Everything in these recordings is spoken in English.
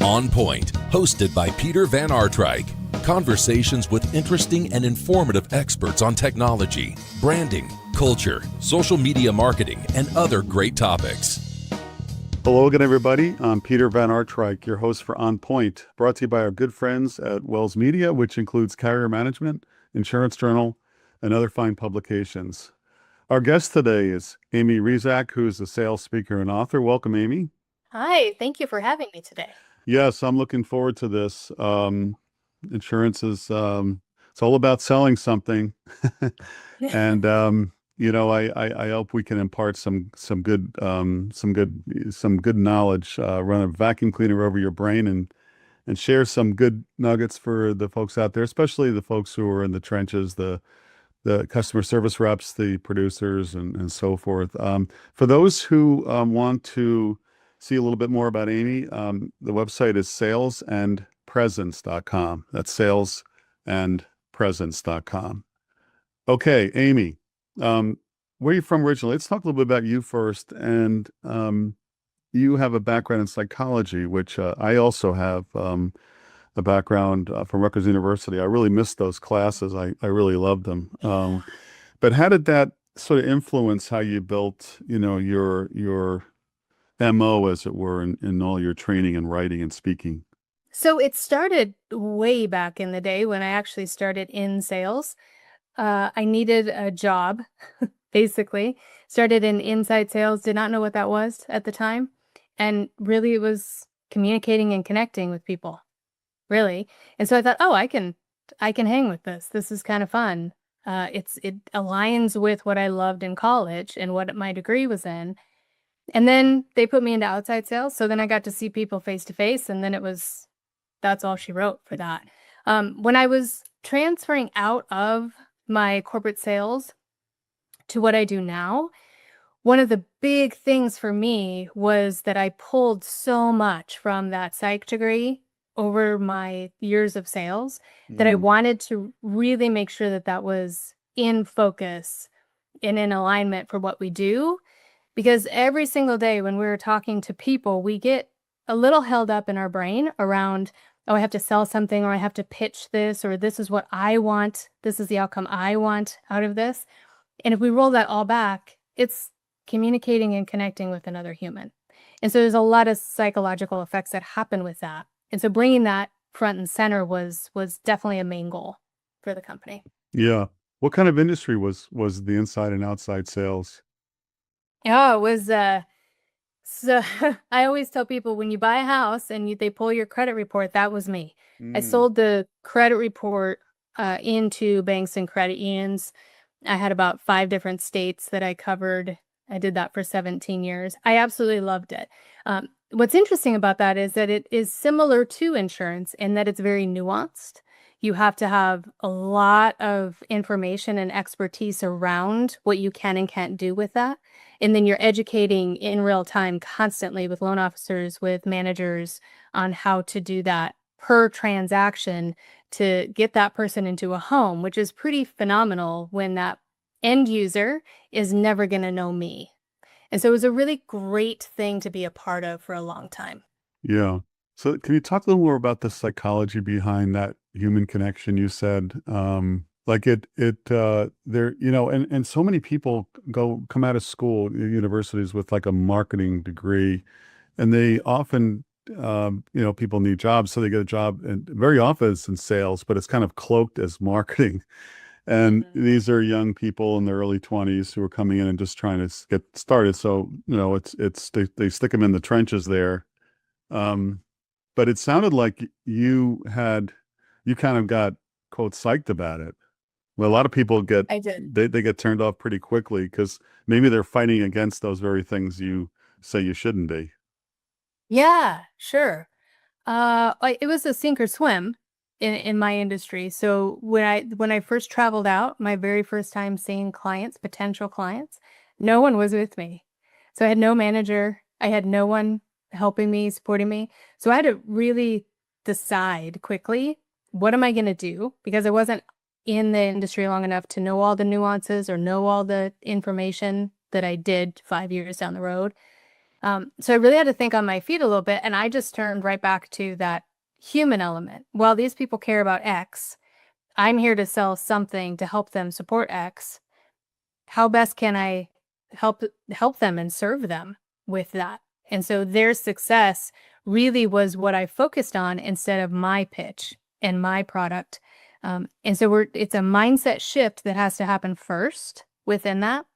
On Point, hosted by Peter Van Aardrijk. Conversations with interesting and informative experts on technology, branding, culture, social media marketing, and other great topics. Hello again, everybody. I'm Peter Van Aardrijk, your host for On Point, brought to you by our good friends at Wells Media, which includes Carrier Management, Insurance Journal, and other fine publications. Our guest today is Amy Reczek, who's a sales speaker and author. Welcome, Amy. Hi, thank you for having me today. Yes, I'm looking forward to this. Insurance is it's all about selling something, and I hope we can impart some good knowledge. Run a vacuum cleaner over your brain and share some good nuggets for the folks out there, especially the folks who are in the trenches, the customer service reps, the producers, and so forth. For those who want to see a little bit more about Amy, the website is salesandpresence.com. That's salesandpresence.com. Okay, Amy, where are you from originally? Let's talk a little bit about you first. And you have a background in psychology, which I also have a background from Rutgers University. I really missed those classes. I really loved them. But how did that sort of influence how you built, your MO, as it were, in all your training and writing and speaking? So it started way back in the day when I actually started in sales. I needed a job, basically. Started in inside sales, did not know what that was at the time. And really it was communicating and connecting with people, really. And so I thought, I can hang with this. This is kind of fun. It aligns with what I loved in college and what my degree was in. And then they put me into outside sales. So then I got to see people face to face. And then that's all she wrote for that. When I was transferring out of my corporate sales to what I do now, one of the big things for me was that I pulled so much from that psych degree over my years of sales that I wanted to really make sure that that was in focus and in alignment for what we do. Because every single day when we're talking to people, we get a little held up in our brain around, I have to sell something, or I have to pitch this, or this is what I want. This is the outcome I want out of this. And if we roll that all back, it's communicating and connecting with another human. And so there's a lot of psychological effects that happen with that. And so bringing that front and center was definitely a main goal for the company. Yeah. What kind of industry was the inside and outside sales? Oh, it was, so I always tell people when you buy a house and they pull your credit report, that was me. I sold the credit report into banks and credit unions. I had about 5 different states that I covered. I did that for 17 years. I absolutely loved it. What's interesting about that is that it is similar to insurance in that it's very nuanced. You have to have a lot of information and expertise around what you can and can't do with that. And then you're educating in real time constantly with loan officers, with managers on how to do that per transaction to get that person into a home, which is pretty phenomenal when that end user is never going to know me. And so it was a really great thing to be a part of for a long time. Yeah. So can you talk a little more about the psychology behind that human connection you said? And so many people come out of school, universities with like a marketing degree, and they often, people need jobs, so they get a job, and very often it's in sales, but it's kind of cloaked as marketing. And these are young people in their early 20s who are coming in and just trying to get started. So, they stick them in the trenches there. But it sounded like you kind of got, quote, psyched about it. Well, a lot of people I did. they get turned off pretty quickly because maybe they're fighting against those very things you say you shouldn't be. Yeah, sure. It was a sink or swim in my industry. So when I first traveled out, my very first time seeing clients, potential clients, no one was with me. So I had no manager. I had no one helping me, supporting me. So I had to really decide quickly, what am I going to do? Because I wasn't in the industry long enough to know all the nuances or know all the information that I did 5 years down the road. So I really had to think on my feet a little bit, and I just turned right back to that human element. Well, these people care about X. I'm here to sell something to help them support X. How best can I help them and serve them with that? And so their success really was what I focused on instead of my pitch and my product. And so it's a mindset shift that has to happen first within that.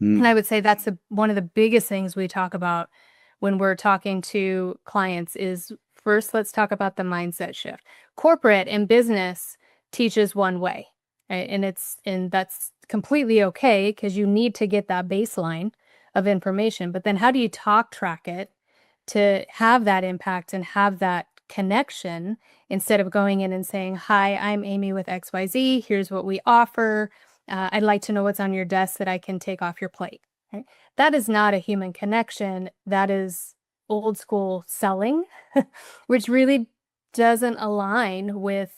And I would say that's one of the biggest things we talk about when we're talking to clients is first, let's talk about the mindset shift. Corporate and business teaches one way, right? And that's completely okay because you need to get that baseline of information. But then how do you talk track it to have that impact and have that connection instead of going in and saying, hi, I'm Amy with XYZ. Here's what we offer. I'd like to know what's on your desk that I can take off your plate. Right? That is not a human connection. That is old school selling, which really doesn't align with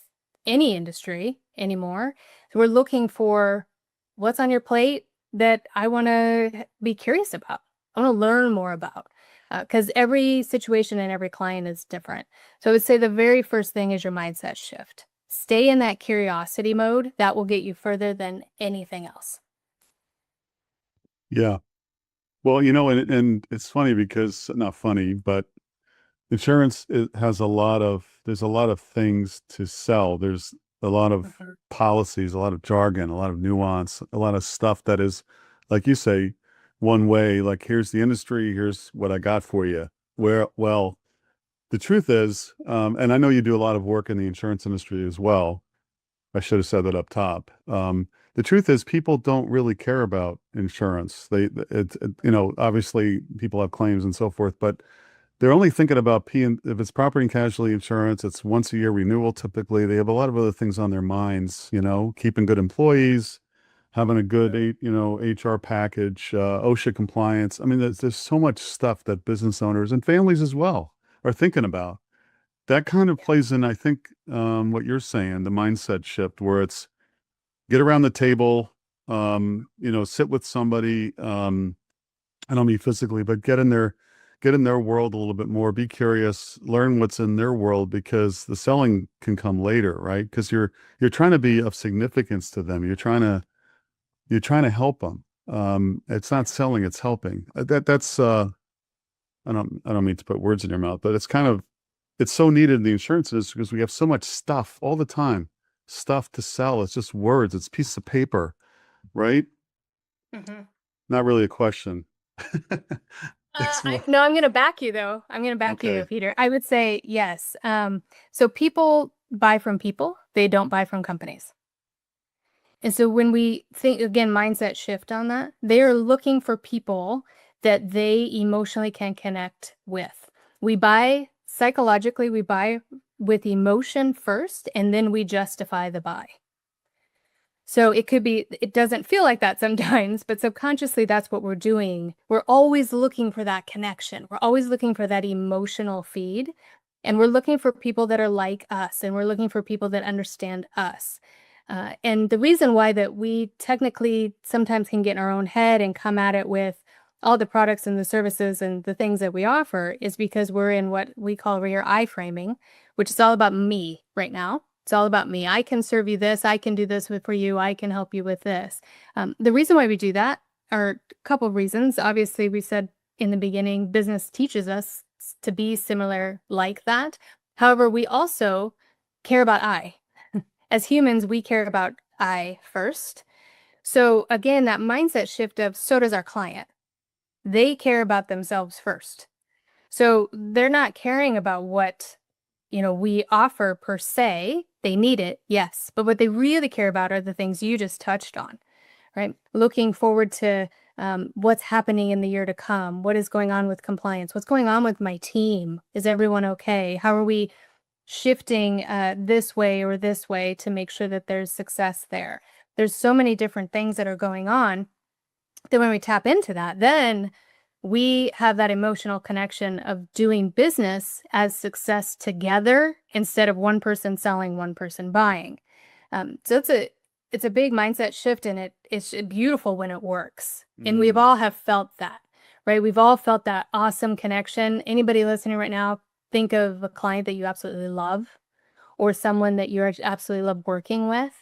any industry anymore. So we're looking for what's on your plate that I want to be curious about. I want to learn more about because every situation and every client is different. So I would say the very first thing is your mindset shift. Stay in that curiosity mode. That will get you further than anything else. Yeah. Well, and it's funny because not funny, but insurance has there's a lot of things to sell. There's a lot of policies, a lot of jargon, a lot of nuance, a lot of stuff that is, like you say, one way, like here's the industry, here's what I got for you. Well, the truth is, and I know you do a lot of work in the insurance industry as well. I should have said that up top. The truth is people don't really care about insurance. Obviously people have claims and so forth, but they're only thinking about if it's property and casualty insurance, it's once a year renewal. Typically, they have a lot of other things on their minds, keeping good employees, having a good, HR package, OSHA compliance. I mean, there's so much stuff that business owners and families as well are thinking about. That kind of plays in, I think, what you're saying, the mindset shift, where it's get around the table, sit with somebody. I don't mean physically, but get in their world a little bit more. Be curious, learn what's in their world, because the selling can come later, right? Because you're trying to be of significance to them. You're trying to help them. It's not selling; it's helping. That's I don't mean to put words in your mouth, but it's so needed in the insurance industry because we have so much stuff all the time, stuff to sell. It's just words. It's pieces of paper, right? Mm-hmm. Not really a question. No, I'm going to back you though. I'm going to back you, Peter. I would say yes. So people buy from people. They don't buy from companies. And so when we think, again, mindset shift on that, they are looking for people that they emotionally can connect with. Psychologically, we buy with emotion first, and then we justify the buy. So it doesn't feel like that sometimes, but subconsciously that's what we're doing. We're always looking for that connection. We're always looking for that emotional feed, and we're looking for people that are like us, and we're looking for people that understand us. And the reason why that we technically sometimes can get in our own head and come at it with all the products and the services and the things that we offer is because we're in what we call rear eye framing, which is all about me right now. It's all about me. I can serve you this. I can do this for you. I can help you with this. The reason why we do that are a couple of reasons. Obviously, we said in the beginning, business teaches us to be similar like that. However, we also care about I. As humans, we care about I first. So again, that mindset shift of so does our client. They care about themselves first. So they're not caring about what, we offer per se. They need it, yes. But what they really care about are the things you just touched on, right? Looking forward to what's happening in the year to come. What is going on with compliance? What's going on with my team? Is everyone okay? How are we shifting this way or this way to make sure that there's success there? There's so many different things that are going on that when we tap into that, then we have that emotional connection of doing business as success together instead of one person selling, one person buying. So it's a big mindset shift, and it's beautiful when it works. And we've all have felt that, right? We've all felt that awesome connection. Anybody listening right now, think of a client that you absolutely love or someone that you absolutely love working with.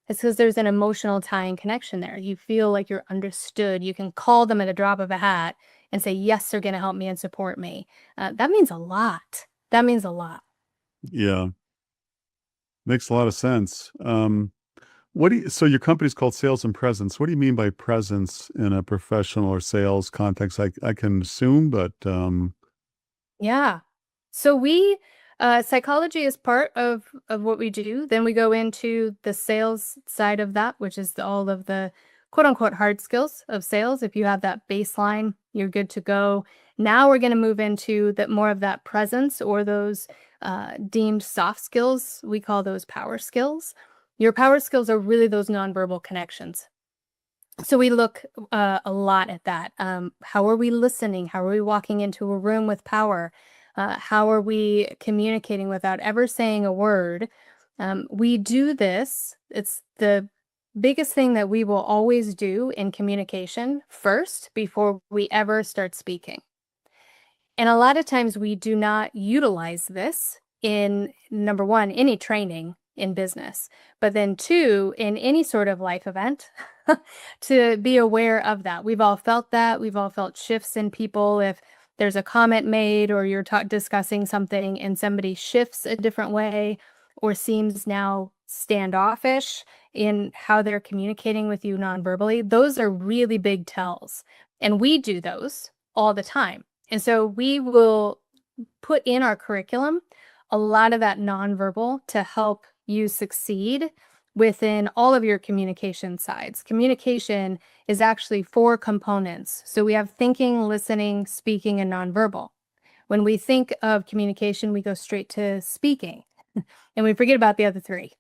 It's because there's an emotional tie and connection there. You feel like you're understood. You can call them at a drop of a hat and say, yes, they're going to help me and support me. That means a lot. That means a lot. Yeah. Makes a lot of sense. So your company's called Sales and Presence. What do you mean by presence in a professional or sales context? I can assume, but Yeah. So psychology is part of what we do. Then we go into the sales side of that, which is all of the quote unquote hard skills of sales. If you have that baseline, you're good to go. Now we're going to move into more of that presence or those deemed soft skills. We call those power skills. Your power skills are really those nonverbal connections. So we look a lot at that. How are we listening? How are we walking into a room with power? How are we communicating without ever saying a word? We do this. It's the biggest thing that we will always do in communication first before we ever start speaking. And a lot of times we do not utilize this in, number one, any training in business, but then two, in any sort of life event to be aware of that. We've all felt that. We've all felt shifts in people. If there's a comment made or you're discussing something and somebody shifts a different way or seems now standoffish in how they're communicating with you nonverbally, those are really big tells. And we do those all the time. And so we will put in our curriculum a lot of that nonverbal to help you succeed within all of your communication sides. Communication is actually 4 components. So we have thinking, listening, speaking, and nonverbal. When we think of communication, we go straight to speaking and we forget about the other 3.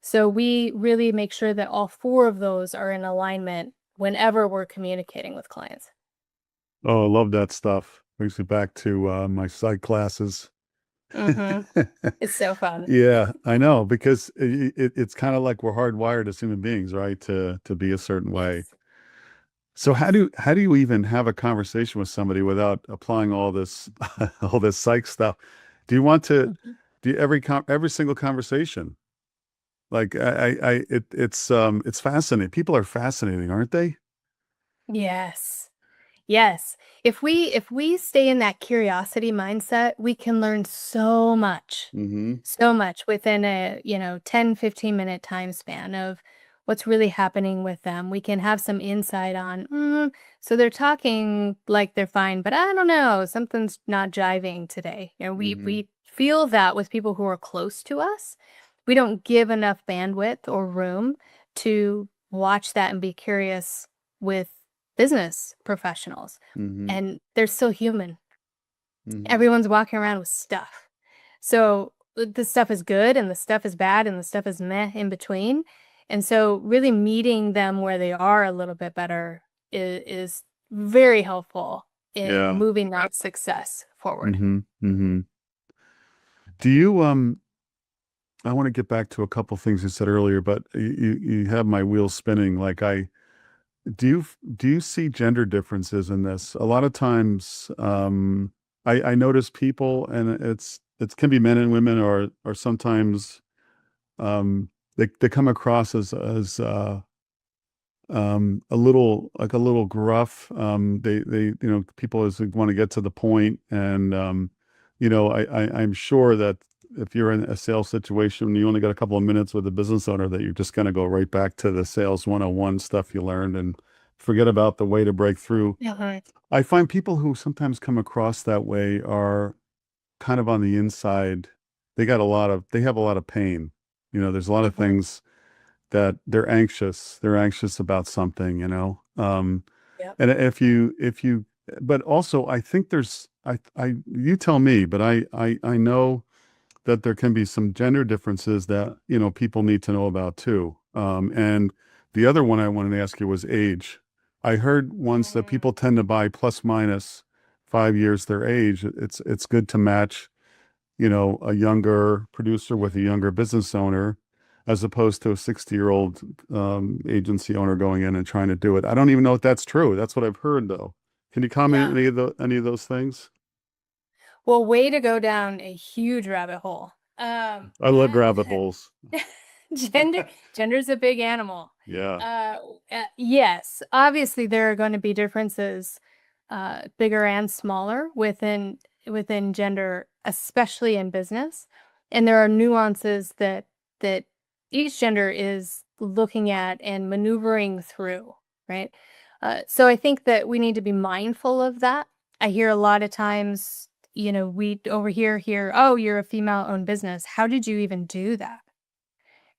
So we really make sure that all 4 of those are in alignment whenever we're communicating with clients. oh, I love that stuff. Brings me back to my psych classes. Mm-hmm. It's so fun. Yeah, I know, because it's kind of like we're hardwired as human beings, right? To be a certain way. So how do you even have a conversation with somebody without applying all this all this psych stuff? Do you want to Mhm. do every single conversation? Like it's fascinating. People are fascinating, aren't they? Yes. Yes. If we stay in that curiosity mindset, we can learn so much. Mm-hmm. So much within a, 10, 15-minute time span of what's really happening with them. We can have some insight on, so they're talking like they're fine, but I don't know, something's not jiving today. Mm-hmm. We feel that with people who are close to us. We don't give enough bandwidth or room to watch that and be curious with business professionals. Mm-hmm. And they're still human. Mm-hmm. Everyone's walking around with stuff. So the stuff is good and the stuff is bad and the stuff is meh in between. And so really meeting them where they are a little bit better is very helpful in Yeah. moving that success forward. Mm-hmm. Mm-hmm. Do you I want to get back to a couple things you said earlier, but you have my wheels spinning. Like do you see gender differences in this? A lot of times, I notice people, and it can be men and women, or sometimes they come across as a little gruff. They people want to get to the point, and I'm sure that if you're in a sales situation, you only got a couple of minutes with a business owner, that you're just going to go right back to the sales 101 stuff you learned and forget about the way to break through. Uh-huh. I find people who sometimes come across that way are kind of on the inside. They have a lot of pain. There's a lot of Mhm. things that they're anxious. They're anxious about something. Yep. And but also I think you tell me, but I know that there can be some gender differences that, people need to know about too. And the other one I wanted to ask you was age. I heard once that Mm. people tend to buy plus minus 5 years their age. It's good to match, a younger producer with a younger business owner, as opposed to a 60-year-old agency owner going in and trying to do it. I don't even know if that's true. That's what I've heard though. Can you comment Yeah. on any of those things? Well, way to go down a huge rabbit hole. I love rabbit holes. Gender gender's a big animal. Yeah. Yes, obviously there are going to be differences, bigger and smaller within gender, especially in business. And there are nuances that each gender is looking at and maneuvering through, right? So I think that we need to be mindful of that. I hear a lot of times, we over here hear, oh, you're a female-owned business. How did you even do that?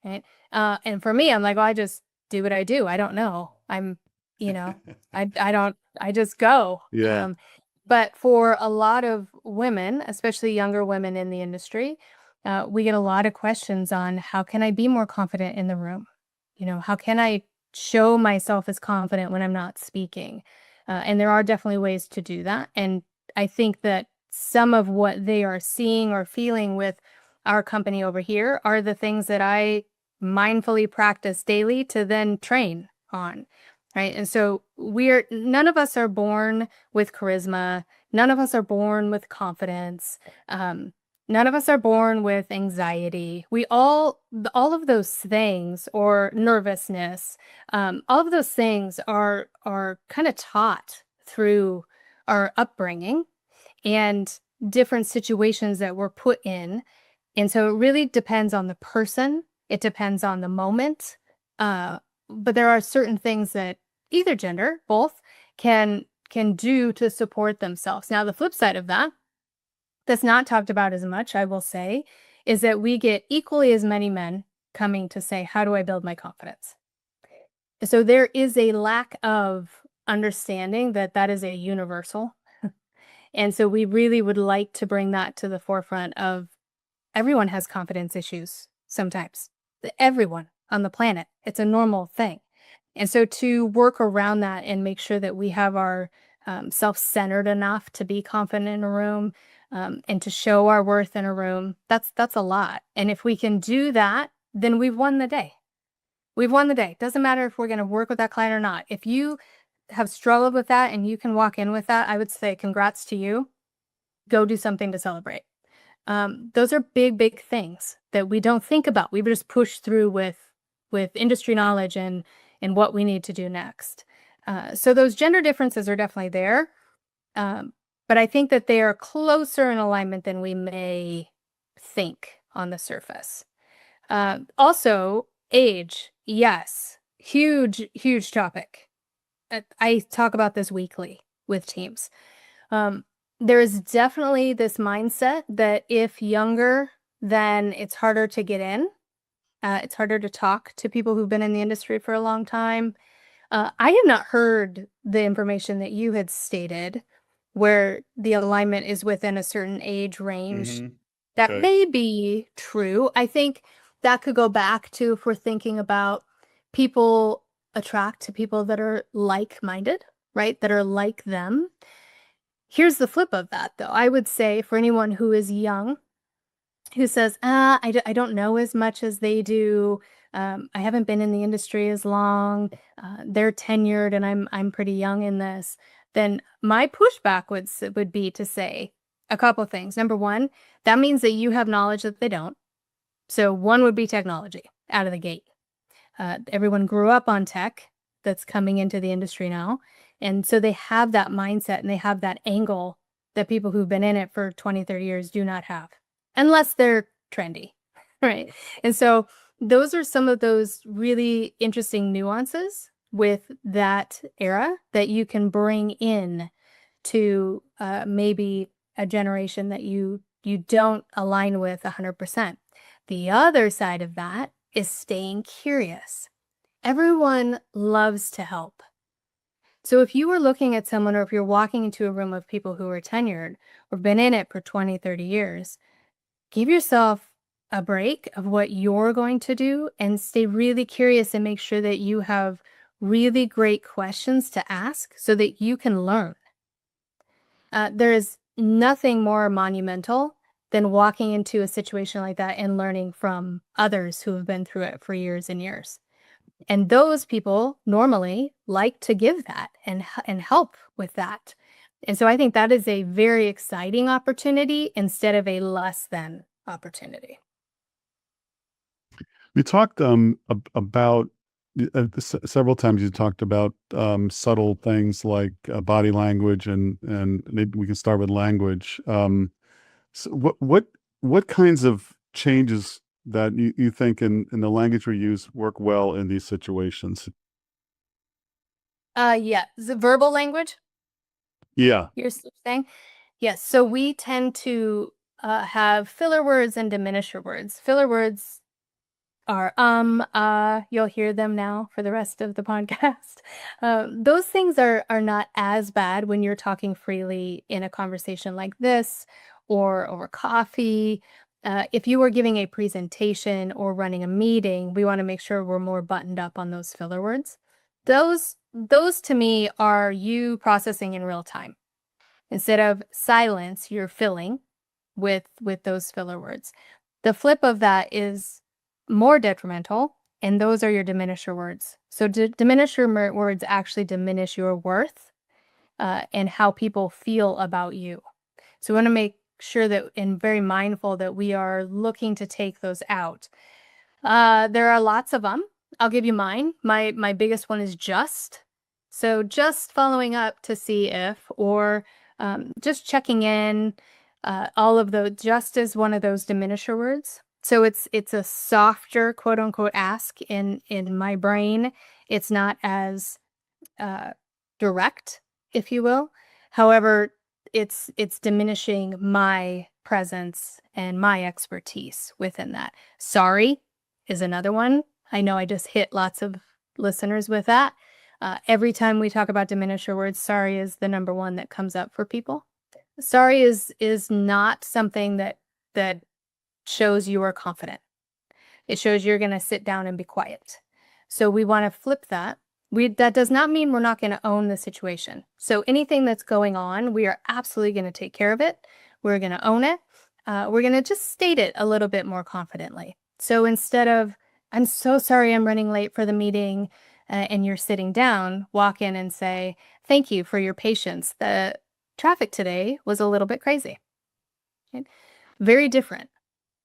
Right? And for me, I'm like, well, I just do what I do. I don't know. You know, I just go. Yeah. But for a lot of women, especially younger women in the industry, we get a lot of questions on how can I be more confident in the room? How can I show myself as confident when I'm not speaking? And there are definitely ways to do that. And I think that some of what they are seeing or feeling with our company over here are the things that I mindfully practice daily to then train on. Right. And so none of us are born with charisma. None of us are born with confidence. None of us are born with anxiety. All of those things, or nervousness, all of those things are kind of taught through our upbringing and different situations that we're put in. And so it really depends on the person. It depends on the moment. But there are certain things that either gender, both, can do to support themselves. Now, the flip side of that's not talked about as much, I will say, is that we get equally as many men coming to say, how do I build my confidence? So there is a lack of understanding that is a universal. And so we really would like to bring that to the forefront of everyone has confidence issues sometimes. Everyone on the planet. It's a normal thing. And so to work around that and make sure that we have our self-centered enough to be confident in a room, and to show our worth in a room, that's a lot. And if we can do that, then we've won the day. We've won the day. Doesn't matter if we're going to work with that client or not. If you have struggled with that and you can walk in with that, I would say congrats to you. Go do something to celebrate. Those are big, big things that we don't think about. We just push through with industry knowledge and what we need to do next. So those gender differences are definitely there. But I think that they are closer in alignment than we may think on the surface. Also, age. Yes. Huge, huge topic. I talk about this weekly with teams. There is definitely this mindset that if younger, then it's harder to get in. It's harder to talk to people who've been in the industry for a long time. I have not heard the information that you had stated where the alignment is within a certain age range. That Okay. may be true. I think that could go back to if we're thinking about people attract to people that are like-minded, right? That are like them. Here's the flip of that, though. I would say for anyone who is young, who says, I don't know as much as they do. I haven't been in the industry as long. They're tenured and I'm pretty young in this. Then my pushback would be to say a couple things. Number one, that means that you have knowledge that they don't. So one would be technology out of the gate. Everyone grew up on tech that's coming into the industry now. And so they have that mindset and they have that angle that people who've been in it for 20, 30 years do not have, unless they're trendy, right? And so those are some of those really interesting nuances with that era that you can bring in to maybe a generation that you don't align with 100%. The other side of that is staying curious. Everyone loves to help. So if you were looking at someone, or if you're walking into a room of people who are tenured or been in it for 20, 30 years, give yourself a break of what you're going to do and stay really curious and make sure that you have really great questions to ask so that you can learn. There is nothing more monumental than walking into a situation like that and learning from others who have been through it for years and years. And those people normally like to give that and help with that. And so I think that is a very exciting opportunity instead of a less than opportunity. We talked about several times. You talked about subtle things like body language, and maybe we can start with language. So what kinds of changes that you think in the language we use work well in these situations? Yeah, the verbal language Yeah. you're saying? Yes. So we tend to have filler words and diminisher words. Filler words are you'll hear them now for the rest of the podcast. Those things are not as bad when you're talking freely in a conversation like this or over coffee. If you were giving a presentation or running a meeting, we want to make sure we're more buttoned up on those filler words. Those to me are you processing in real time. Instead of silence, you're filling with those filler words. The flip of that is more detrimental, and those are your diminisher words. So diminisher words actually diminish your worth and how people feel about you. So we want to make sure that and very mindful that we are looking to take those out. There are lots of them. I'll give you mine. My biggest one is just. So just following up to see if, or just checking in. All of those, just is one of those diminisher words. So it's a softer quote unquote ask in my brain. It's not as direct, if you will. However, it's diminishing my presence and my expertise within that. Sorry is another one. I know I just hit lots of listeners with that. Every time we talk about diminisher words, sorry is the number one that comes up for people. Sorry is not something that shows you are confident. It shows you're going to sit down and be quiet. So we want to flip that. That does not mean we're not going to own the situation. So anything that's going on, we are absolutely going to take care of it. We're going to own it. We're going to just state it a little bit more confidently. So instead of, I'm so sorry I'm running late for the meeting, and you're sitting down, walk in and say, thank you for your patience. The traffic today was a little bit crazy. Okay? Very different.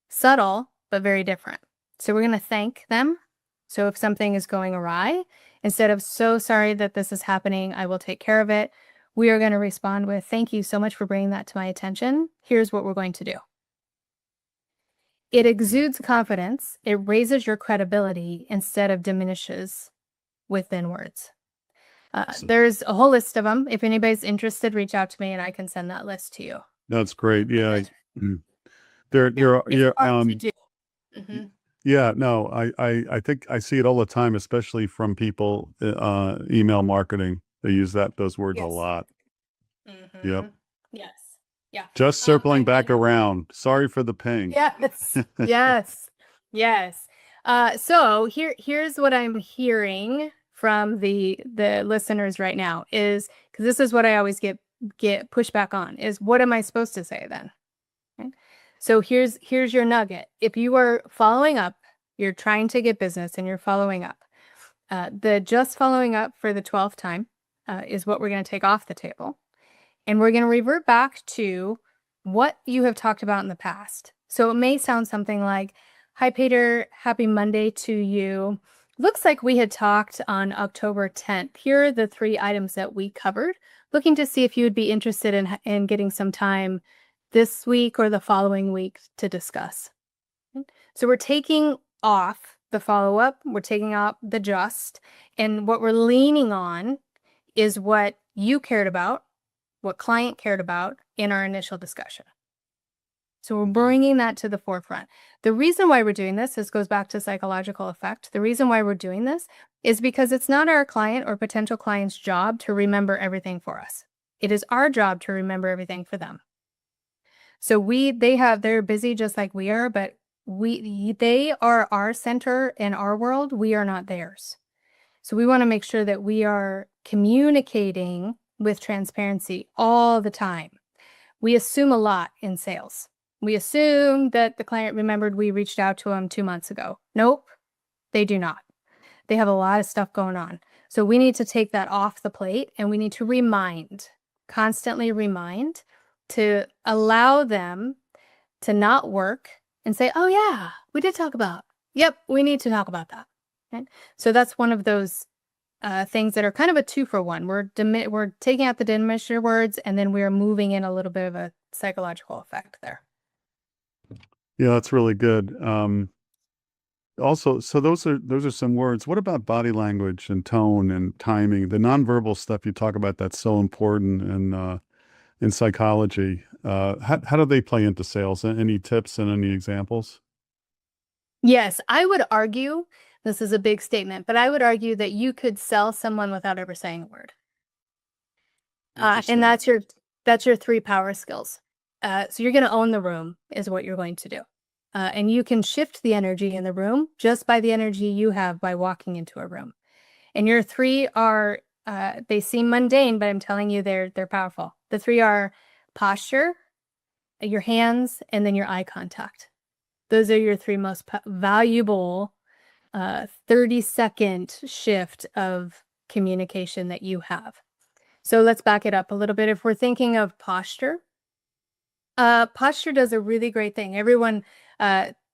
Subtle, but very different. So we're going to thank them. So if something is going awry, instead of so sorry that this is happening, I will take care of it, we are going to respond with, thank you so much for bringing that to my attention. Here's what we're going to do. It exudes confidence. It raises your credibility instead of diminishes within words. There's a whole list of them. If anybody's interested, reach out to me and I can send that list to you. That's great. Yeah. It's hard to do. Mhm. Yeah, no, I think I see it all the time, especially from people, email marketing. They use those words a Yes. lot. Yep. Yes. Yeah. Just circling back around. Sorry for the ping. Yes. Yes. Yes. So here's what I'm hearing from the listeners right now is because this is what I always get pushback on is what am I supposed to say then? Okay. So here's your nugget. If you are following up, you're trying to get business and you're following up. The just following up for the 12th time is what we're going to take off the table. And we're going to revert back to what you have talked about in the past. So it may sound something like, hi, Peter, happy Monday to you. Looks like we had talked on October 10th. Here are the 3 items that we covered. Looking to see if you would be interested in getting some time this week or the following week to discuss. So we're taking off the follow-up. We're taking off the just. And what we're leaning on is what you cared about, what client cared about in our initial discussion. So we're bringing that to the forefront. The reason why we're doing this goes back to psychological effect. The reason why we're doing this is because it's not our client or potential client's job to remember everything for us. It is our job to remember everything for them. So they're busy just like we are, but they are our center in our world. We are not theirs. So we want to make sure that we are communicating with transparency all the time. We assume a lot in sales. We assume that the client remembered we reached out to them 2 months ago. Nope, they do not. They have a lot of stuff going on. So we need to take that off the plate and we need to remind. constantly remind, to allow them to not work and say, oh yeah, we did talk about, yep, we need to talk about that. Right? So that's one of those things that are kind of a 2-for-1. We're taking out the diminisher words, and then we're moving in a little bit of a psychological effect there. Yeah, that's really good. Also, so those are some words. What about body language and tone and timing? The nonverbal stuff you talk about, that's so important in psychology. How do they play into sales? Any tips and any examples? Yes, I would argue, this is a big statement, but I would argue that you could sell someone without ever saying a word. And Interesting. that's your 3 power skills. So you're going to own the room is what you're going to do. And you can shift the energy in the room just by the energy you have by walking into a room. And your 3 are, they seem mundane, but I'm telling you, they're powerful. The 3 are posture, your hands, and then your eye contact. Those are your 3 most valuable 30-second shift of communication that you have. So let's back it up a little bit. If we're thinking of posture, posture does a really great thing. Everyone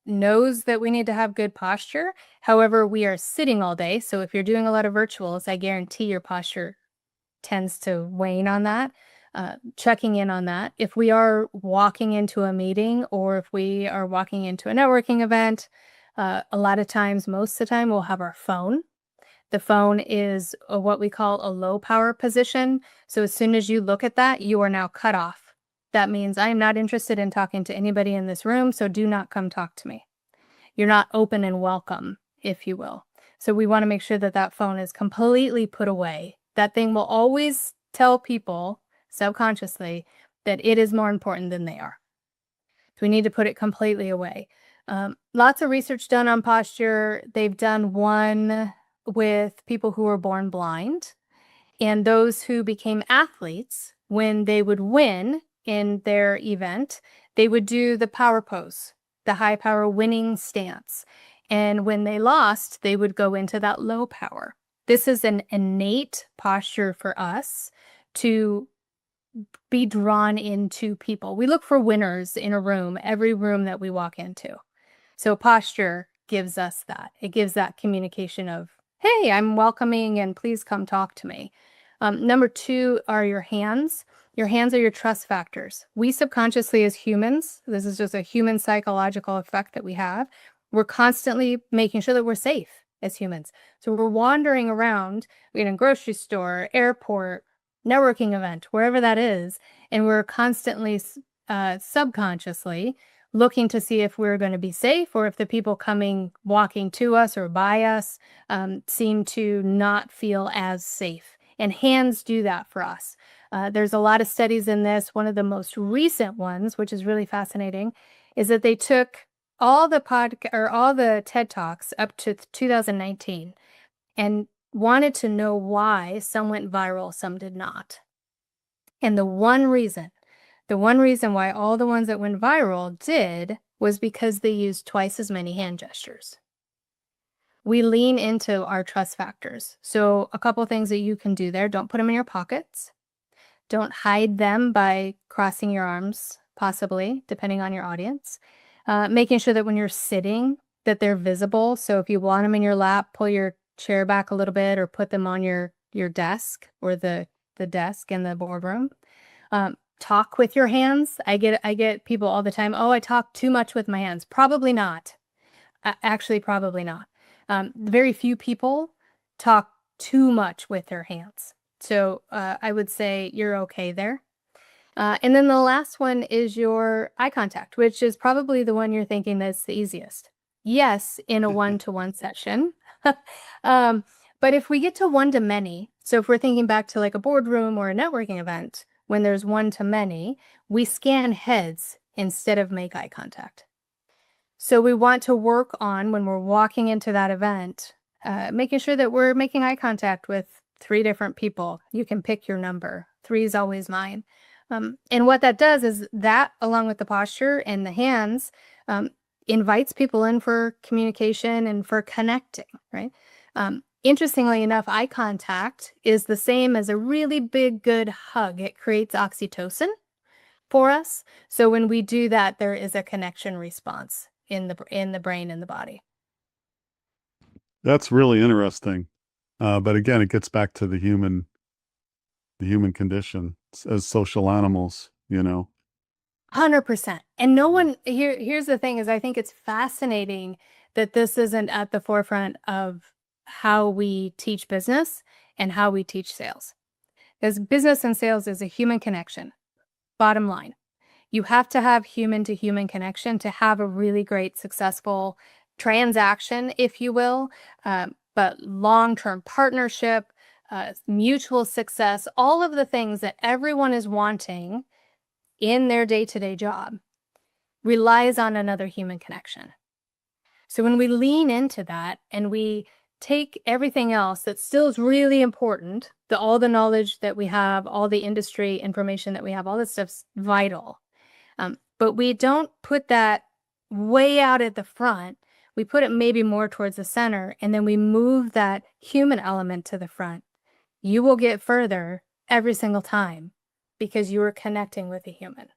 knows that we need to have good posture. However, we are sitting all day. So if you're doing a lot of virtuals, I guarantee your posture tends to wane on that. Checking in on that. If we are walking into a meeting, or if we are walking into a networking event, a lot of times, most of the time, we'll have our phone. The phone is what we call a low power position. So as soon as you look at that, you are now cut off. That means I am not interested in talking to anybody in this room, so do not come talk to me. You're not open and welcome, if you will. So we want to make sure that that phone is completely put away. That thing will always tell people subconsciously that it is more important than they are. So we need to put it completely away. Lots of research done on posture. They've done one with people who were born blind, and those who became athletes, when they would win in their event, they would do the power pose, the high power winning stance. And when they lost, they would go into that low power. This is an innate posture for us to be drawn into people. We look for winners in a room, every room that we walk into. So posture gives us that. It gives that communication of, hey, I'm welcoming and please come talk to me. Number 2 are your hands. Your hands are your trust factors. We subconsciously, as humans, this is just a human psychological effect that we have, we're constantly making sure that we're safe as humans. So we're wandering around in a grocery store, airport, networking event, wherever that is, and we're constantly subconsciously looking to see if we're going to be safe, or if the people walking to us or by us seem to not feel as safe. And hands do that for us. There's a lot of studies in this. One of the most recent ones, which is really fascinating, is that they took all the TED Talks up to 2019 and wanted to know why some went viral, some did not. And the one reason why all the ones that went viral did was because they used twice as many hand gestures. We lean into our trust factors. So a couple things that you can do there: don't put them in your pockets. Don't hide them by crossing your arms, possibly, depending on your audience. Making sure that when you're sitting, that they're visible. So if you want them in your lap, pull your chair back a little bit, or put them on your desk, or the desk in the boardroom. Talk with your hands. I get people all the time, oh, I talk too much with my hands. Probably not. Actually, probably not. Very few people talk too much with their hands. So I would say you're okay there. And then the last one is your eye contact, which is probably the one you're thinking that's the easiest. Yes, in a one-to-one session. But if we get to one-to-many, so if we're thinking back to like a boardroom or a networking event, when there's one-to-many, we scan heads instead of make eye contact. So we want to work on, when we're walking into that event, making sure that we're making eye contact with 3 different people. You can pick your number. 3 is always mine. And what that does is that, along with the posture and the hands, invites people in for communication and for connecting, right? Interestingly enough, eye contact is the same as a really big, good hug. It creates oxytocin for us. So when we do that, there is a connection response in the brain and the body. That's really interesting. But again, it gets back to the human condition as social animals, you know. 100%. And no one here's the thing is I think it's fascinating that this isn't at the forefront of how we teach business and how we teach sales. Because business and sales is a human connection. Bottom line. You have to have human to human connection to have a really great, successful transaction, if you will. But long-term partnership, mutual success, all of the things that everyone is wanting in their day-to-day job relies on another human connection. So when we lean into that and we take everything else that still is really important, all the knowledge that we have, all the industry information that we have, all this stuff's vital. But we don't put that way out at the front. We put it maybe more towards the center, and then we move that human element to the front. You will get further every single time because you are connecting with a human.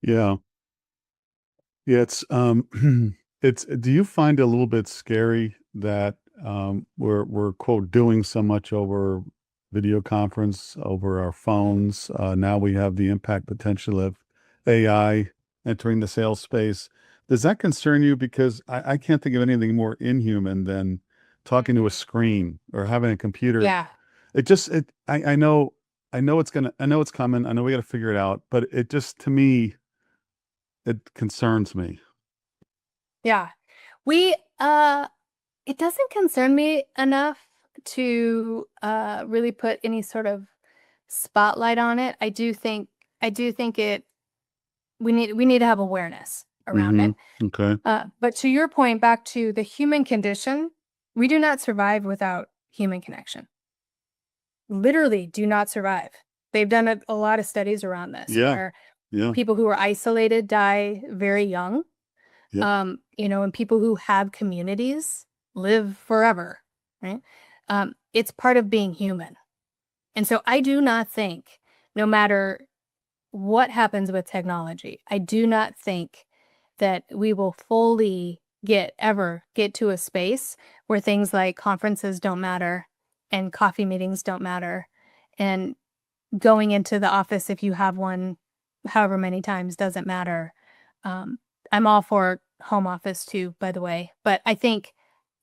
Yeah. Yeah, it's it's do you find it a little bit scary that we're quote doing so much over video conference, over our phones? Now we have the impact potential of AI entering the sales space. Does that concern you? Because I can't think of anything more inhuman than talking to a screen or having a computer. Yeah. It just I know I know it's coming. I know we got to figure it out, but it just to me it concerns me. Yeah. We it doesn't concern me enough to really put any sort of spotlight on it. I do think it we need to have awareness around it. Okay. But to your point, back to the human condition, we do not survive without human connection. Literally do not survive. They've done a lot of studies around this Yeah. where Yeah. people who are isolated die very young. Yep. And people who have communities live forever, right? It's part of being human. And so I do not think, no matter what happens with technology, I do not think that we will fully ever get to a space where things like conferences don't matter and coffee meetings don't matter and going into the office if you have one however many times doesn't matter. I'm all for home office too, by the way, but I think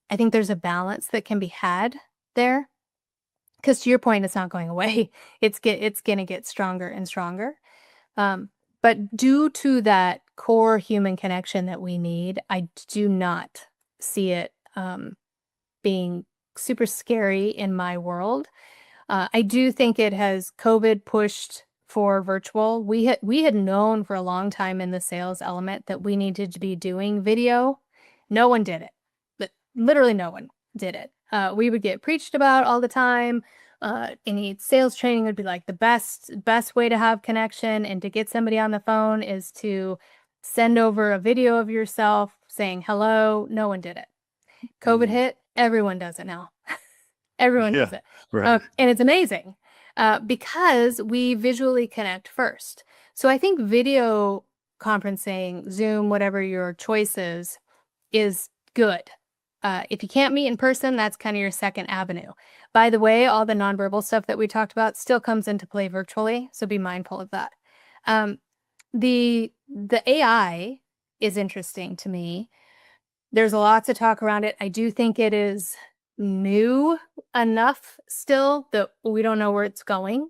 there's a balance that can be had there. Because to your point, it's not going away. It's gonna get stronger and stronger. But due to that core human connection that we need, I do not see it being super scary in my world. I do think it has COVID pushed for virtual. We had known for a long time in the sales element that we needed to be doing video. No one did it. But literally no one did it. We would get preached about all the time. Any sales training would be like the best way to have connection and to get somebody on the phone is to send over a video of yourself saying hello. No one did it. COVID hit, everyone does it now. Everyone does it. Right. And it's amazing because we visually connect first. So I think video conferencing, Zoom, whatever your choice is good. If you can't meet in person, that's kind of your second avenue. By the way, all the nonverbal stuff that we talked about still comes into play virtually, so be mindful of that. The AI is interesting to me. There's lots of talk around it. I do think it is new enough still that we don't know where it's going.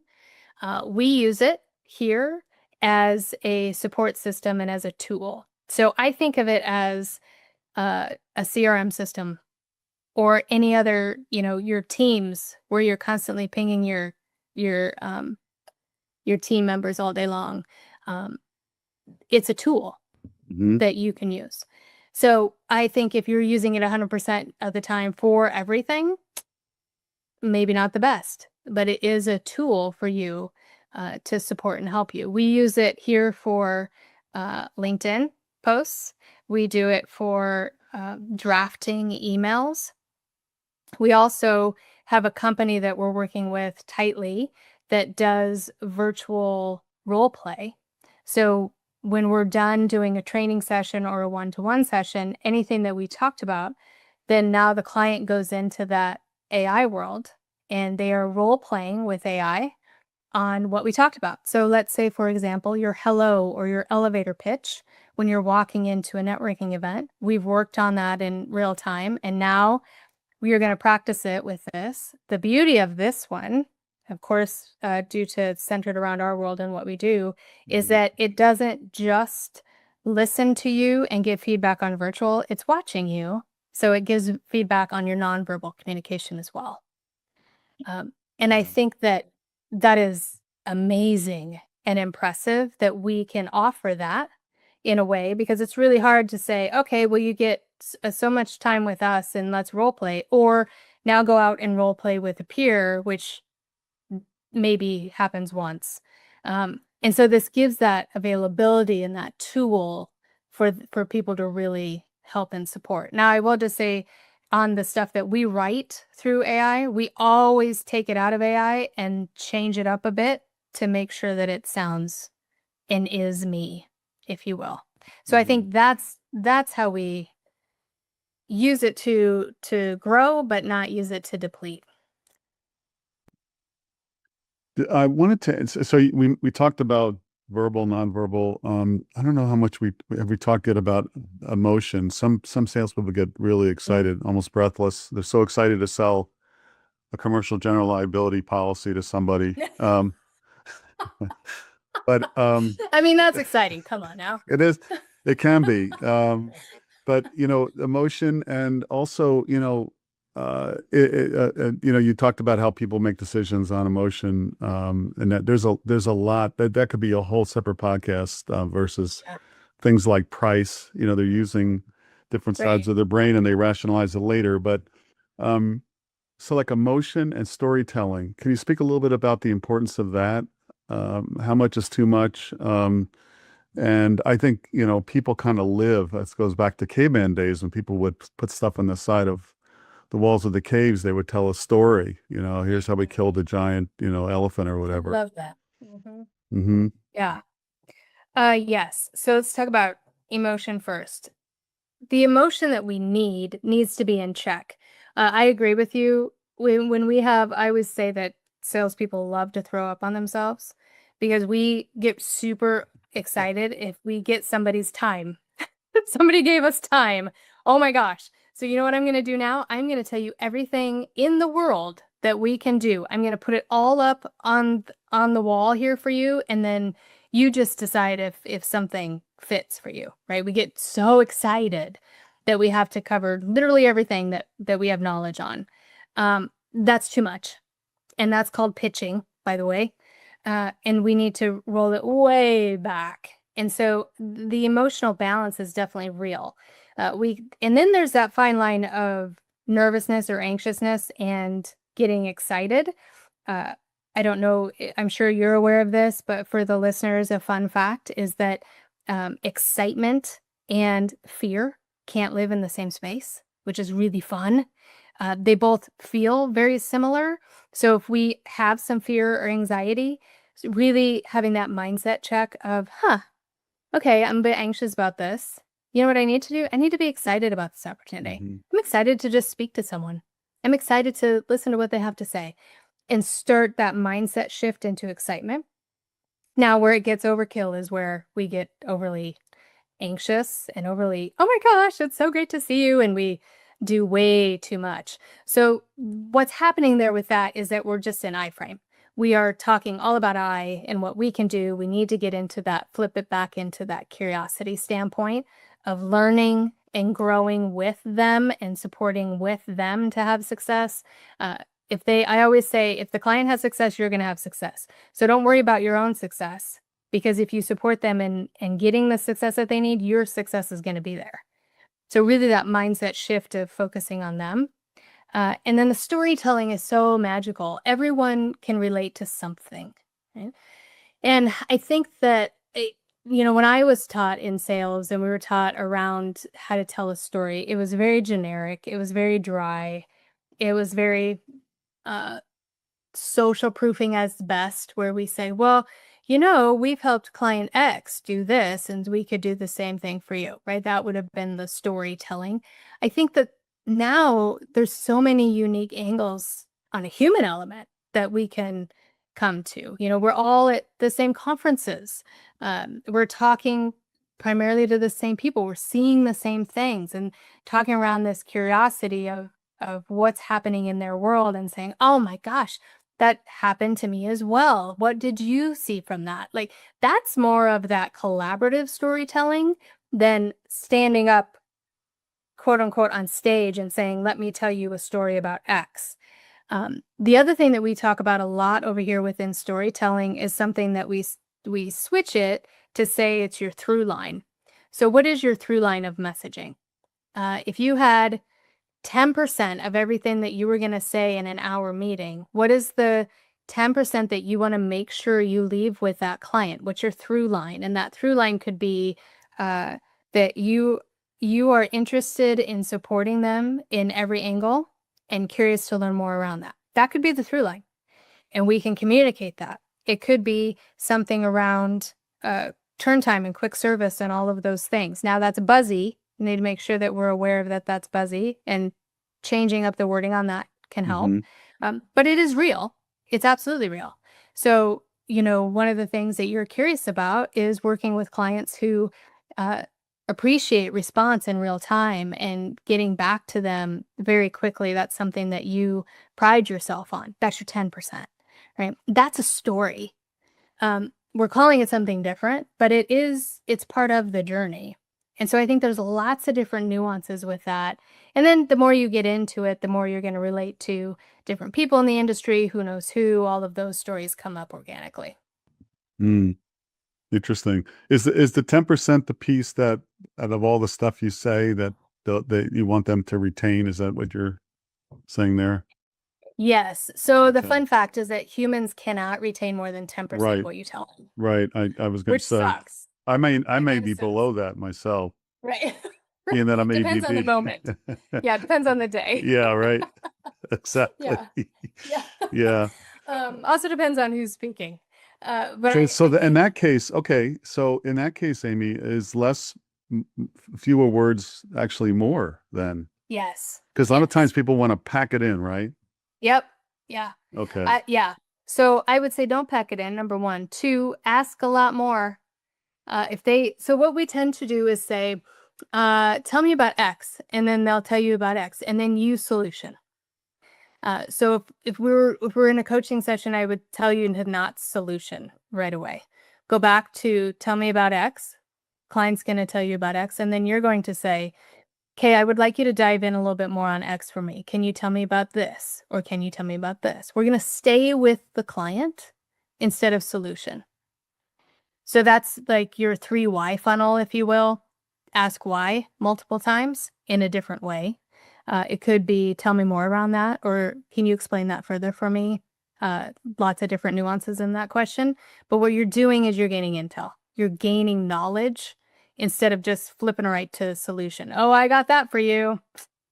We use it here as a support system and as a tool. So I think of it as a CRM system or any other, your teams where you're constantly pinging your team members all day long. It's a tool that you can use. So I think if you're using it 100% of the time for everything, maybe not the best, but it is a tool for you to support and help you. We use it here for LinkedIn posts. We do it for drafting emails. We also have a company that we're working with tightly that does virtual role play. So when we're done doing a training session or a one-to-one session, anything that we talked about, then now the client goes into that AI world and they are role playing with AI on what we talked about. So let's say, for example, your hello or your elevator pitch when you're walking into a networking event. We've worked on that in real time, and now we are going to practice it with this. The beauty of this one, of course, due to it's centered around our world and what we do, is that it doesn't just listen to you and give feedback on virtual, it's watching you. So it gives feedback on your nonverbal communication as well. And I think that that is amazing and impressive that we can offer that in a way, because it's really hard to say, okay, well, you get so much time with us and let's role play, or now go out and role play with a peer, which maybe happens once. And so this gives that availability and that tool for people to really help and support. Now, I will just say on the stuff that we write through AI, we always take it out of AI and change it up a bit to make sure that it sounds and is me, if you will. So I think that's how we use it to grow, but not use it to deplete. I wanted to, so we talked about verbal, nonverbal. I don't know how much we talked yet about emotion. Some salespeople get really excited, almost breathless. They're so excited to sell a commercial general liability policy to somebody. But I mean, that's exciting. Come on now. it is, it can be. But emotion, and also you talked about how people make decisions on emotion, and that there's a lot that could be a whole separate podcast, versus things like price. They're using different sides of their brain and they rationalize it later. But so like emotion and storytelling, can you speak a little bit about the importance of that? How much is too much? And I think, people kind of live, this goes back to caveman days when people would put stuff on the side of the walls of the caves. They would tell a story, here's how we killed a giant, elephant or whatever. Love that. Yeah. Yes. So let's talk about emotion first. The emotion that we needs to be in check. I agree with you. When we have, I always say that salespeople love to throw up on themselves because we get super excited if we get somebody's time. Somebody gave us time. Oh my gosh. So you know what I'm going to do now? I'm going to tell you everything in the world that we can do. I'm going to put it all up on the wall here for you, and then you just decide if something fits for you, right? We get so excited that we have to cover literally everything that we have knowledge on. That's too much. And that's called pitching, by the way. And we need to roll it way back. And so the emotional balance is definitely real. And then there's that fine line of nervousness or anxiousness and getting excited. I don't know, I'm sure you're aware of this, but for the listeners, a fun fact is that excitement and fear can't live in the same space, which is really fun. They both feel very similar. So if we have some fear or anxiety, really having that mindset check of, okay, I'm a bit anxious about this. You know what I need to do? I need to be excited about this opportunity. I'm excited to just speak to someone. I'm excited to listen to what they have to say and start that mindset shift into excitement. Now, where it gets overkill is where we get overly anxious and overly, oh my gosh, it's so great to see you. And we do way too much. So what's happening there with that is that we're just in iframe. We are talking all about I and what we can do. We need to get into that, flip it back into that curiosity standpoint of learning and growing with them and supporting with them to have success. I always say, if the client has success, you're going to have success. So don't worry about your own success, because if you support them in getting the success that they need, your success is going to be there. So really that mindset shift of focusing on them. And then the storytelling is so magical. Everyone can relate to something. Right? And I think that, when I was taught in sales and we were taught around how to tell a story, it was very generic. It was very dry. it was very uh, social proofing as best, where we say, well, we've helped client X do this and we could do the same thing for you, right? That would have been the storytelling. I think that now there's so many unique angles on a human element that we can come to. We're all at the same conferences. We're talking primarily to the same people. We're seeing the same things and talking around this curiosity of what's happening in their world and saying, oh my gosh, that happened to me as well. What did you see from that? Like, that's more of that collaborative storytelling than standing up, quote unquote, on stage and saying, let me tell you a story about X. The other thing that we talk about a lot over here within storytelling is something that we switch it to say it's your through line. So what is your through line of messaging? If you had 10% of everything that you were going to say in an hour meeting, what is the 10% that you want to make sure you leave with that client? What's your through line? And that through line could be that you are interested in supporting them in every angle and curious to learn more around that. That could be the through line, and we can communicate that. It could be something around turn time and quick service and all of those things. Now that's buzzy. We need to make sure that we're aware of that that's buzzy, and changing up the wording on that can help. But it is real. It's absolutely real. So, one of the things that you're curious about is working with clients who appreciate response in real time and getting back to them very quickly. That's something that you pride yourself on. That's your 10%, right? That's a story. We're calling it something different, but it's part of the journey. And so I think there's lots of different nuances with that. And then the more you get into it, the more you're going to relate to different people in the industry, who knows who, all of those stories come up organically. Interesting. Is the 10% the piece that out of all the stuff you say that you want them to retain? Is that what you're saying there? Yes. So the Okay. fun fact is that humans cannot retain more than 10% Right. of what you tell them, Right. I was going which to say, sucks. I may That be is below that myself, right. being that I'm Depends on the ADD. moment. Yeah, it depends on the day. Yeah, right. Exactly. Yeah. Yeah. Also depends on who's speaking. But Okay, I so in think that case, Amy, is fewer words actually more then? yes. Because a lot of times Yes. people want to pack it in, right? Yep. Yeah. Okay. Yeah. So I would say don't pack it in, number one. Two, ask a lot more. So what we tend to do is say, tell me about X, and then they'll tell you about X, and then use solution. So if we're in a coaching session, I would tell you to not solution right away. Go back to tell me about X. Client's going to tell you about X, and then you're going to say, okay, I would like you to dive in a little bit more on X for me. Can you tell me about this? Or can you tell me about this? We're going to stay with the client instead of solution. So that's like your 3 why funnel, if you will. Ask why multiple times in a different way. It could be, tell me more around that, or can you explain that further for me? Lots of different nuances in that question. But what you're doing is you're gaining intel. You're gaining knowledge instead of just flipping right to the solution. Oh, I got that for you.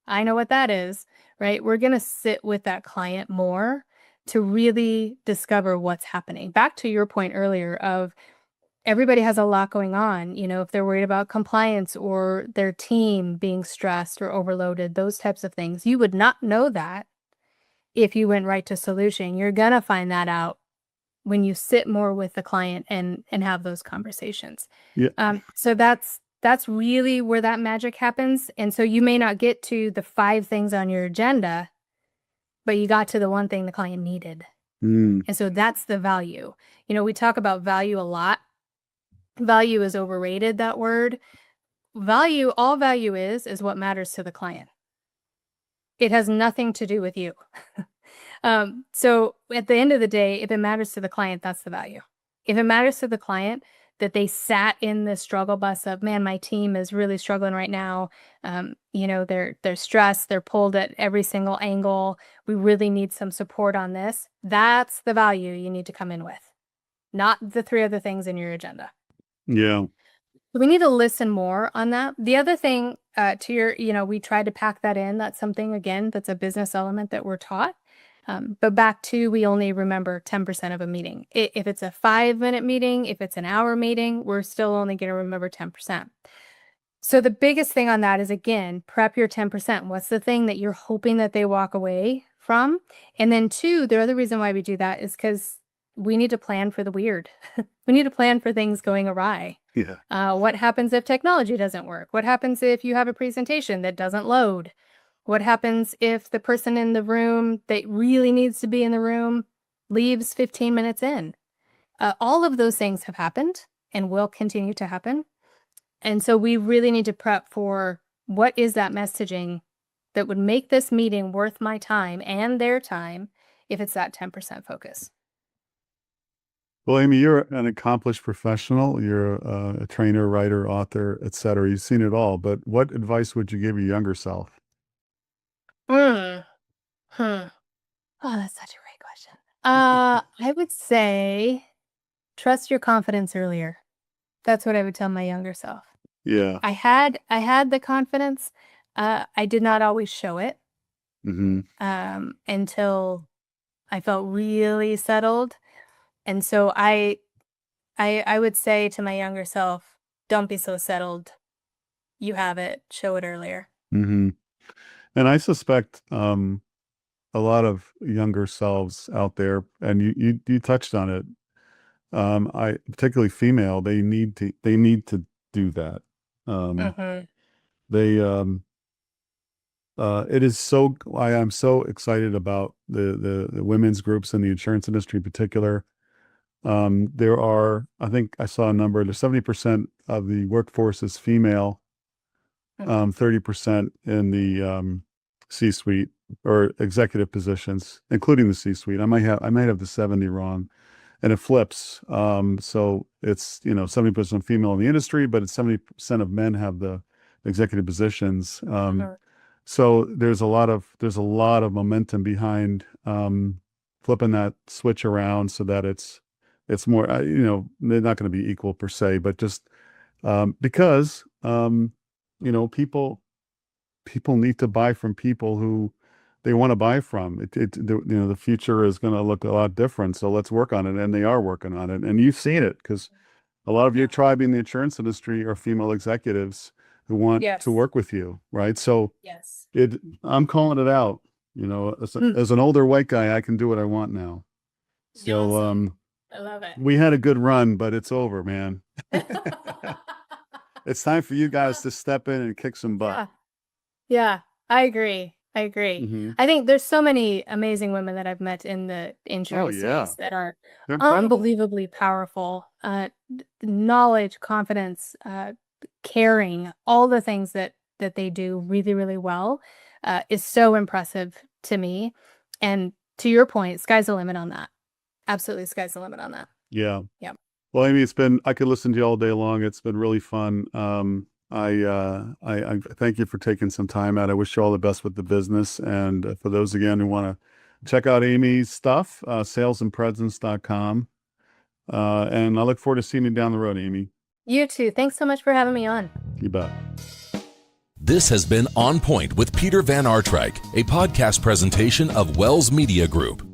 I know what that is, right? We're going to sit with that client more to really discover what's happening. Back to your point earlier of everybody has a lot going on. If they're worried about compliance or their team being stressed or overloaded, those types of things, you would not know that if you went right to solution. You're going to find that out when you sit more with the client and have those conversations. Yeah. So that's really where that magic happens. And so you may not get to the 5 things on your agenda, but you got to the one thing the client needed. And so that's the value. We talk about value a lot. Value is overrated, that word. All value is what matters to the client. It has nothing to do with you. So at the end of the day, if it matters to the client, that's the value. If it matters to the client that they sat in the struggle bus of, man, my team is really struggling right now. They're stressed. They're pulled at every single angle. We really need some support on this. That's the value you need to come in with, not the 3 other things in your agenda. Yeah. We need to listen more on that. The other thing to your, we try to pack that in. That's something, again, that's a business element that we're taught. But back to, we only remember 10% of a meeting. If it's a 5-minute meeting, if it's an hour meeting, we're still only going to remember 10%. So the biggest thing on that is, again, prep your 10%. What's the thing that you're hoping that they walk away from? And then 2, the other reason why we do that is because we need to plan for the weird. We need to plan for things going awry. Yeah. What happens if technology doesn't work? What happens if you have a presentation that doesn't load? What happens if the person in the room that really needs to be in the room leaves 15 minutes in? All of those things have happened and will continue to happen. And so we really need to prep for, what is that messaging that would make this meeting worth my time and their time if it's that 10% focus. Well, Amy, you're an accomplished professional. You're a trainer, writer, author, etc. You've seen it all. But what advice would you give your younger self? Oh, that's such a great question. I would say trust your confidence earlier. That's what I would tell my younger self. Yeah. I had the confidence. I did not always show it until I felt really settled. And so I would say to my younger self, don't be so settled. You have it. Show it earlier. And I suspect a lot of younger selves out there, and you touched on it. I particularly female, they need to do that. It is so, I am so excited about the women's groups in the insurance industry in particular. There are, I think I saw a number, there's 70% of the workforce is female, 30% in the C-suite or executive positions, including the C-suite. I might have the 70 wrong, and it flips. So it's 70% female in the industry, but it's 70% of men have the executive positions. So there's a lot of momentum behind flipping that switch around so that it's more, they're not going to be equal per se, but just because people need to buy from people who they want to buy from. The future is going to look a lot different. So let's work on it, and they are working on it. And you've seen it because a lot of your tribe in the insurance industry are female executives who want to work with you, right? So I'm calling it out. As an older white guy, I can do what I want now. So I love it. We had a good run, but it's over, man. It's time for you guys to step in and kick some butt. Yeah, I agree. I think there's so many amazing women that I've met in the insurance space that are unbelievably powerful. Knowledge, confidence, caring, all the things that they do really, really well is so impressive to me. And to your point, sky's the limit on that. Absolutely, sky's the limit on that. Yeah. Well, Amy, I could listen to you all day long. It's been really fun. I thank you for taking some time out. I wish you all the best with the business. And for those again who want to check out Amy's stuff, salesandpresence.com. And I look forward to seeing you down the road, Amy. You too. Thanks so much for having me on. You bet. This has been On Point with Peter Van Artryk, a podcast presentation of Wells Media Group.